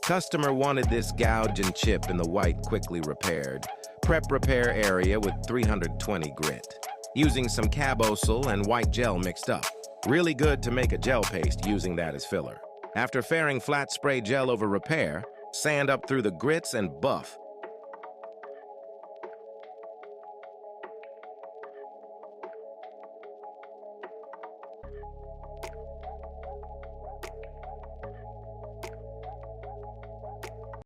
Customer wanted this gouge and chip in the white quickly repaired. Prep repair area with 320 grit. Using some Cab-o-sil and white gel mixed up. Really good to make a gel paste using that as filler. After fairing flat spray gel over repair, sand up through the grits and buff.